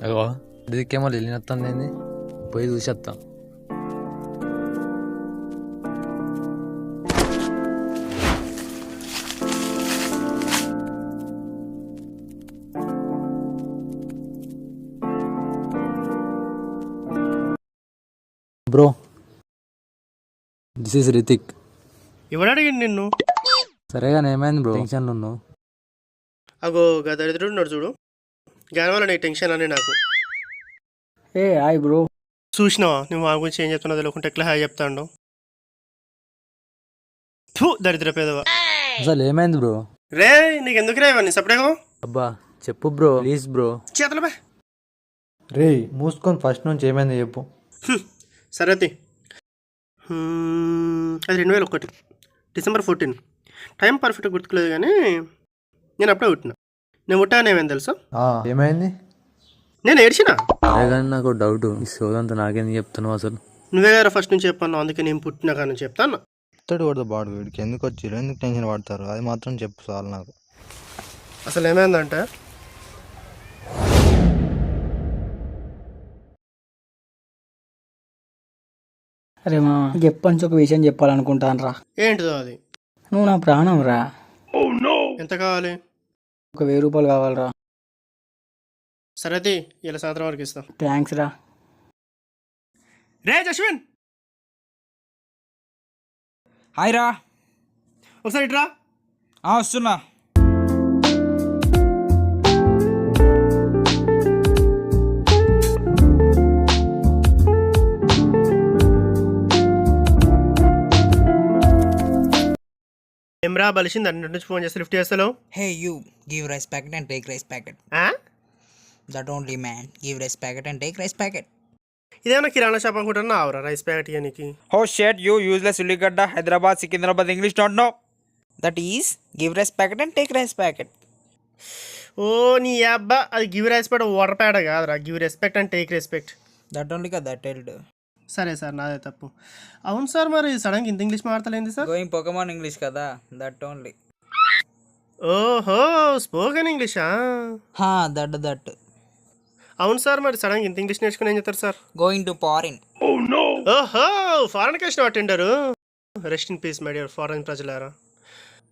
అగో దిక్కేమో వెళ్ళినత్తాంది, పోయి చూసేస్తా. Bro, this is Hrithik. ఎవడడిగింది నిన్ను? సరేగా ఏమైంది బ్రో? టెన్షన్లు ఉన్నావు? అగో దరిద్రుడు ఉన్నాడు చూడు, దాని వల్ల నీకు టెన్షన్ అని నాకు. ఏ హాయ్ బ్రో. చూసినావా నువ్వు మా గురించి ఏం చెప్తున్నావు తెలియకుంటే ఎట్లా హాయ్ చెప్తాడు? దరిద్ర పేదవా. అసలు ఏమైంది బ్రో? రే నీకు ఎందుకు రే ఇవన్నీ సపరేగా అబ్బా చెప్పు బ్రో, ప్లీజ్ బ్రో. చేతల బా. రే మూసుకొని ఫస్ట్ నుంచి ఏమైంది చెప్పు. సరే అది 2001 December 14. టైం పర్ఫెక్ట్గా గుర్తులేదు కానీ నేను అప్పుడే పుట్టిన. నేను పుట్టాను ఏమైంది తెలుసా? ఏమైంది? నేను ఏడ్చిన. అదే కానీ నాకు డౌట్, ఈ సోదంతా నాకేందుకు చెప్తున్నావు అసలు? నువ్వే గారు ఫస్ట్ నుంచి చెప్పాను, అందుకే నేను పుట్టిన కానీ చెప్తాను. ఇత్తడి కొడతా బాడు వీడికి ఎందుకు వచ్చారు, ఎందుకు టెన్షన్ పడతారు, అది మాత్రం చెప్పు చాలు నాకు. అసలు ఏమైందంటే అరే మా చెప్పని ఒక విషయం చెప్పాలనుకుంటాను రా. ఏంటిదో అది? నువ్వు నా ప్రాణం రా. ఎంత కావాలి? ఒక 1000 రూపాయలు కావాలరా. సరే అది ఇలా సాయంత్రం వరకు ఇస్తాం. థ్యాంక్స్ రా. రే జస్విన్, హాయ్ రా. ఒకసారి ఇట్రా. వస్తున్నా. ఏమ్రా బలిసింది అన్ని నుంచి ఫోన్ చేస్తే లిఫ్ట్ చేస్తావు? Hey you, give rice packet and take rice packet. That only man. Give rice packet and take rice packet. ఇదేమన్నా కిరాణా షాప్ అనుకుంటున్నా ఆవురా రైస్ ప్యాకెట్ ఇవ్వనికి? హో షేట్ యూ యూజ్లెస్ ఉల్లిగడ్డ, Hyderabad Secunderabad English not know. That is give rice packet and take rice packet. ఓ నీ అబ్బా, అది give respect water pad కాదురా, give respect and take respect. That only కదా టెల్డ్. సరే సార్ నాదే తప్పు. అవును సార్, మరి సడన్గా ఇంత ఇంగ్లీష్ మాట్లాడలేంది సార్? గోయింగ్ పొకమాన్ ఇంగ్లీష్ కదా, దట్ ఓన్లీ. ఓహో స్పోకెన్ ఇంగ్లీషా? దట్. అవును సార్, మరి సడన్గా ఇంత ఇంగ్లీష్ నేర్చుకుని ఏం చెప్తారు సార్? Going to foreign. ఓహో ఫారెన్ కేషన్ attender. Rest in peace my dear foreign ప్రజలారా.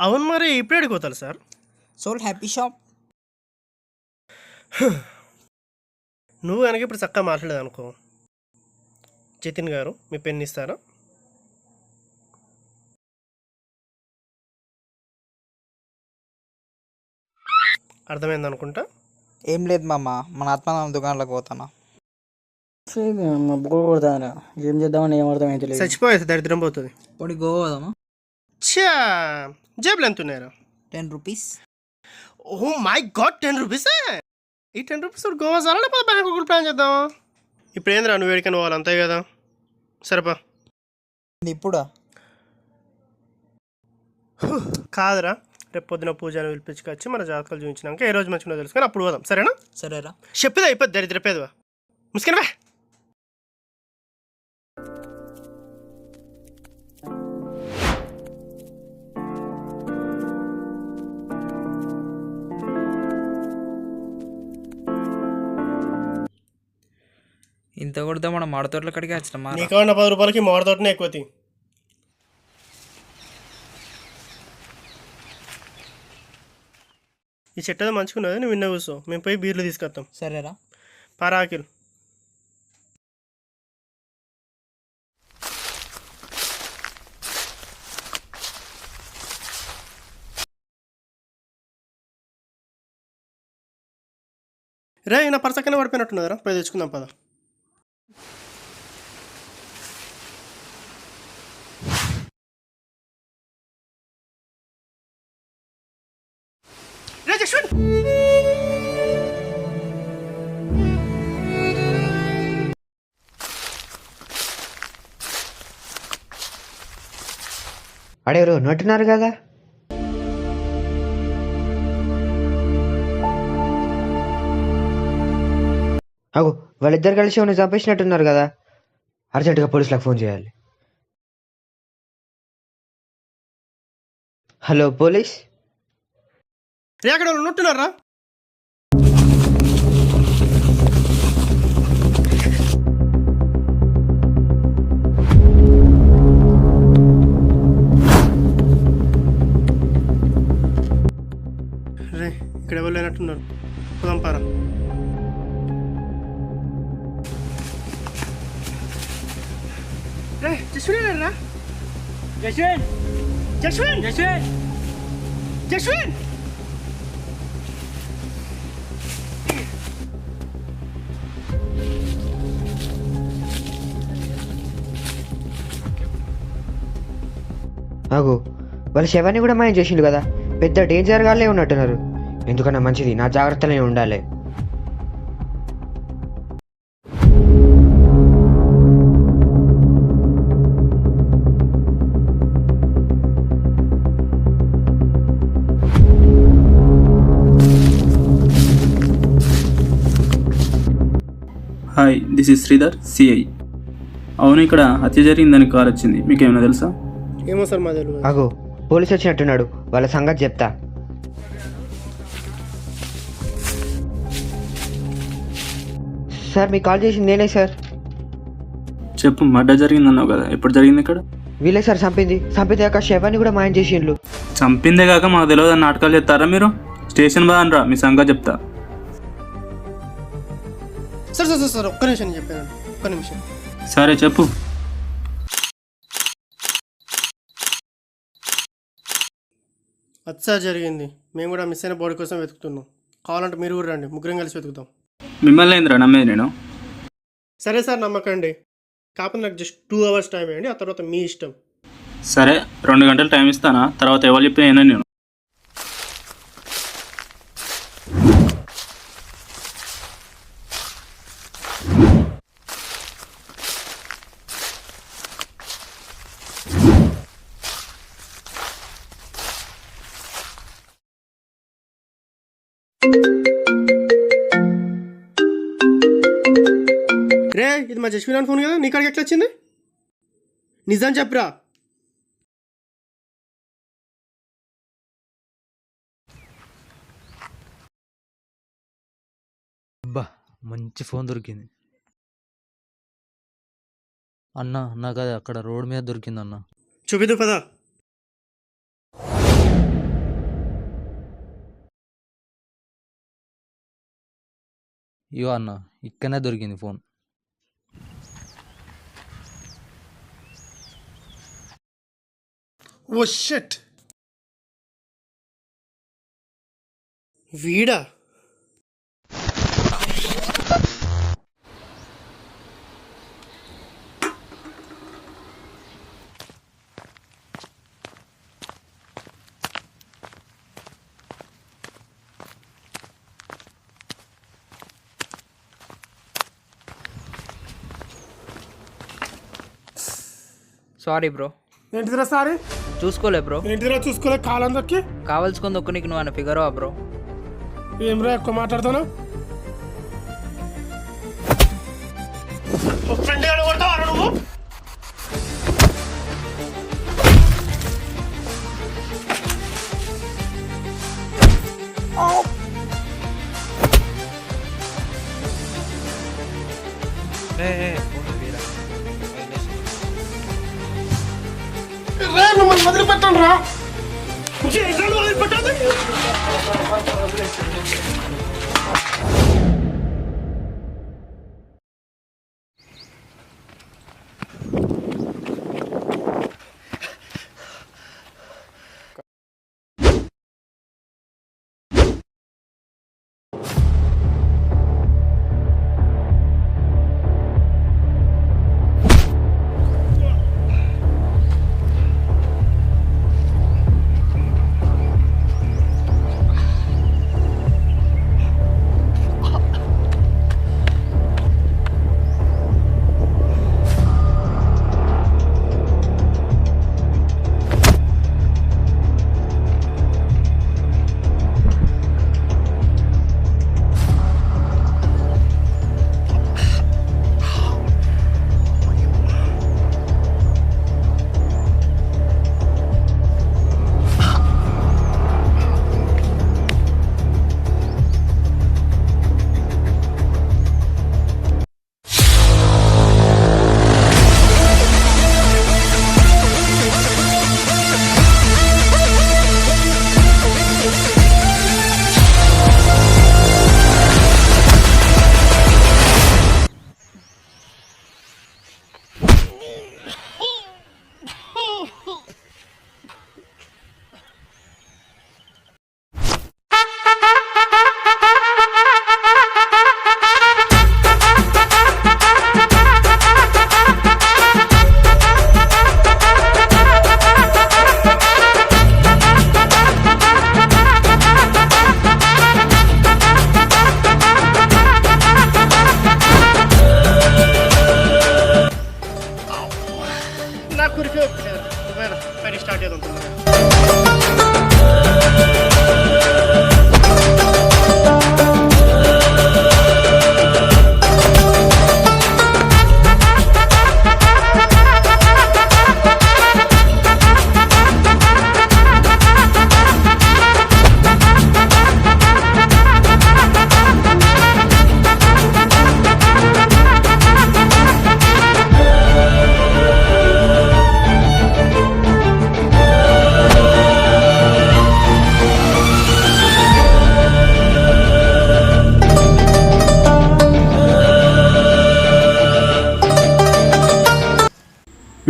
అవును మరి ఇప్పుడు అడిగిపోతారు సార్? Soul happy shop. నువ్వు కనుక ఇప్పుడు చక్కగా మాట్లాడలేదు అనుకో, జతిన్ గారు మీ పెన్ ఇస్తారా? అర్థమైంది అనుకుంటా. ఏం లేదు మామ, మన ఆత్మానం దుకాణంలోకి పోతానా. బోర్ కొడతాను. ఏం చేద్దామని ఏం అర్థం అయితే లేదు. చచ్చిపోయేది దరిద్రం పోతుంది. పొడి గోదామా? ఛా జేబులు ఎంత ఉన్నారా? 10 రూపీస్. ఓ మై గాడ్, 10 రూపీసే? ఈ 10 రూపీస్ గోవా చాలా, లేకపోతే బ్యాంకు ప్లాన్ చేద్దాం. ఇప్పుడు ఏంద్రా నువ్వు వేడికని పోవాలి అంతే కదా? సరేపా. ఇప్పుడా? కాదురా, రేపు పొద్దున పూజను పిలిపించుకొచ్చి మన జాతకాలు చూపించినాక ఏ రోజు మంచిగా తెలుసుకొని అప్పుడు పోదాం, సరేనా? సరేరా. చెప్పేది అయిపోద్ది దరిద్ర పేదవా. ముసుకనవా. ఇంత కొడితే మనం మాడతోటల కడిగి వచ్చినామా? నీకన్నా 10 రూపాయలకి మాడతోటనే ఎక్కువ. ఈ చెట్టు మంచుకున్నది, నువ్వు విన్న కూర్చో, మేము పోయి బీర్లు తీసుకొస్తాం. సరేరా. పారాకిల్. రే నా పర్సక్కనే పడిపోయినట్టున్నదిరా, పోయి తెచ్చుకుందాం పద. రే జశ్వంత్, అడెవరు నట్టున్నారు కదా? అగో వాళ్ళిద్దరు కలిసి ఉన్న చంపేసినట్టున్నారు కదా, అర్జెంటుగా పోలీసులకు ఫోన్ చేయాలి. Hello police. రే అక్కడ ఉన్నట్టున్నారా? ఇక్కడ ఎవరు లేనట్టున్నారు. పోదాం పారా. రే జస్విన్ రా. జస్విన్ జస్విన్ జస్విన్ జస్విన్ ఆగు, వాళ్ళ శవాన్ని కూడా మాయం చేసిండు కదా, పెద్ద డేంజర్ గాలే ఉన్నట్టున్నారు. ఎందుకన్నా మంచిది, నా జాగ్రత్తలే ఉండాలి. Hi, this is Sridhar, CI. అవును, ఇక్కడ హత్య జరిగిందని కాల్ వచ్చింది, మీకేమైనా తెలుసా? ఏమో సార్ మా తెలియదు. ఆగు, పోలీసు వచ్చినట్టున్నాడు, వాళ్ళ సంగతి చెప్తా. సార్ మీకు కాల్ చేసింది నేనే సార్. చెప్పు, మర్డర్ జరిగిందన్నావు కదా, ఎప్పుడు జరిగింది ఇక్కడ? వీళ్ళే సార్ చంపితే శవాన్ని కూడా మాయం చేసిండ్లు. చంపిందే కాక మాకు తెలియదు అని నాటకాలు చెప్తారా మీరు? స్టేషన్ బాగా మీ సంగతి చెప్తా. సార్ సార్ సార్ ఒక్క నిమిషం చెప్పాను, ఒక్క నిమిషం. సరే చెప్పు. అచ్చా జరిగింది. మేము కూడా మిస్ అయిన బాడీ కోసం వెతుకుతున్నాం. కావాలంటే మీరు కూడా రండి, ముగ్గురం కలిసి వెతుకుతాం. మిమ్మల్ని ఏందిరా నమ్మేది నేను? సరే సార్ నమ్మకండి, కాకపోతే నాకు జస్ట్ 2 hours టైం వేయండి, ఆ తర్వాత మీ ఇష్టం. సరే, 2 గంటలు టైం ఇస్తానా? తర్వాత ఎవరు చెప్పిన ఏనా నేను? రే ఇది మా జస్విన్ ఫోన్ కదా, నీ కాడికి ఎట్లా వచ్చింది? నిజం చెప్పురా. అబ్బా, మంచి ఫోన్ దొరికింది అన్న. నాకు అది అక్కడ రోడ్ మీద దొరికింది అన్న. చూపిద్దు పదా. ఇయో అన్న, ఇక్కడనే దొరికింది ఫోన్. ఓ షట్, వీడా? Sorry bro. ఏంటిదిరా సారీ? చూసుకోలే బ్రో. ఏంటిదిరా చూసుకోలే? కాలం దొక్కి కావాల్సుకుంది ఒక్క నీకు నువ్వు అని ఫిగర్ అవ్వ బ్రో. ఏమ్రా ఎక్కువ మాట్లాడుతాను? ఫ్రెండ్ గారు కొడతావా నువ్వు? మమ్మల్ని వదిలిపెట్టండి రా. వదిలిపెట్టండి.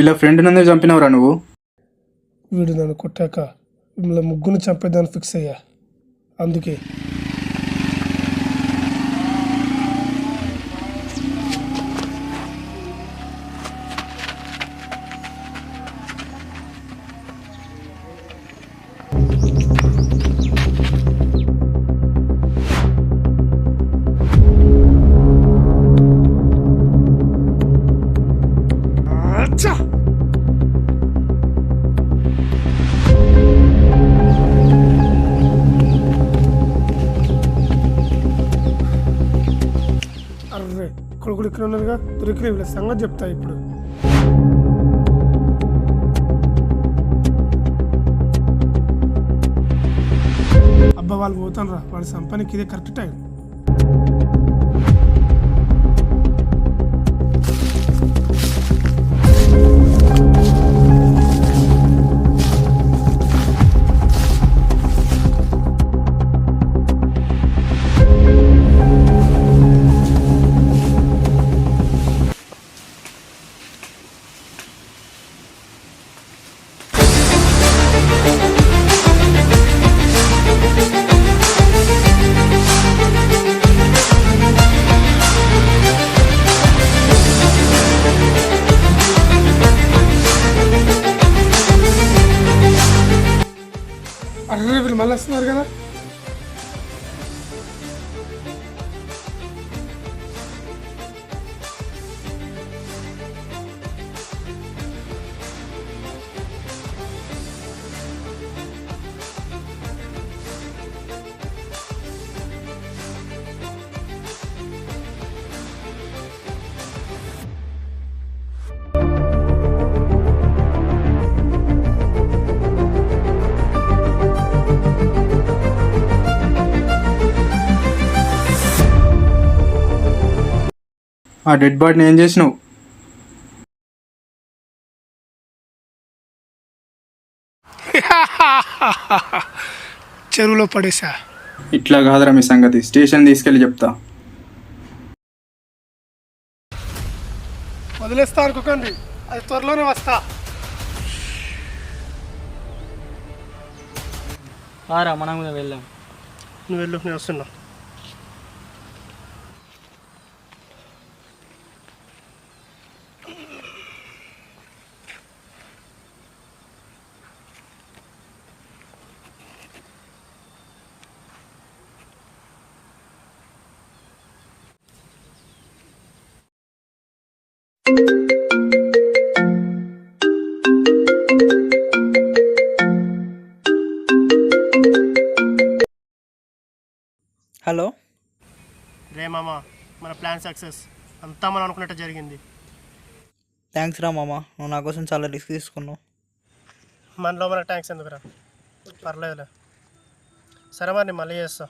వీళ్ళ ఫ్రెండ్ నందుకు చంపినవరా నువ్వు? వీడు నన్ను కొట్టాక మిమ్మల్ని ముగ్గురు చంపేదాన్ని ఫిక్స్ అయ్యా. అందుకే అర్రే కొడుకులు ఇక్కడ ఉన్నారుగా, దొరికిన వీళ్ళ సంగతి చెప్తా ఇప్పుడు. అబ్బా వాళ్ళు పోతాను రా, వాడి సంపానికి ఇదే కరెక్ట్ టైం. అర్రే వీళ్ళు మళ్ళీ వస్తున్నారు కదా. ఆ డెడ్ బాడీని ఏం చేసినావు? చెరువులో పడేసా. ఇట్లా కాదురా మీ సంగతి, స్టేషన్ తీసుకెళ్ళి చెప్తా. వదిలేస్తా అనుకోకండి, అది త్వరలోనే వస్తా. ఆరా మనం కూడా వెళ్దాం. నువ్వు వెళ్ళు, నేను వస్తున్నా. హలో, రే మామ, మన ప్లాన్ సక్సెస్. అంతా మనం అనుకున్నట్టు జరిగింది. థ్యాంక్స్ రా మామ, నువ్వు నా కోసం చాలా రిస్క్ తీసుకున్నావు. మనలో మన ట్యాంక్స్ ఎందుకురా, పర్లేదులే. సరే మరి నేను మళ్ళీ చేస్తా.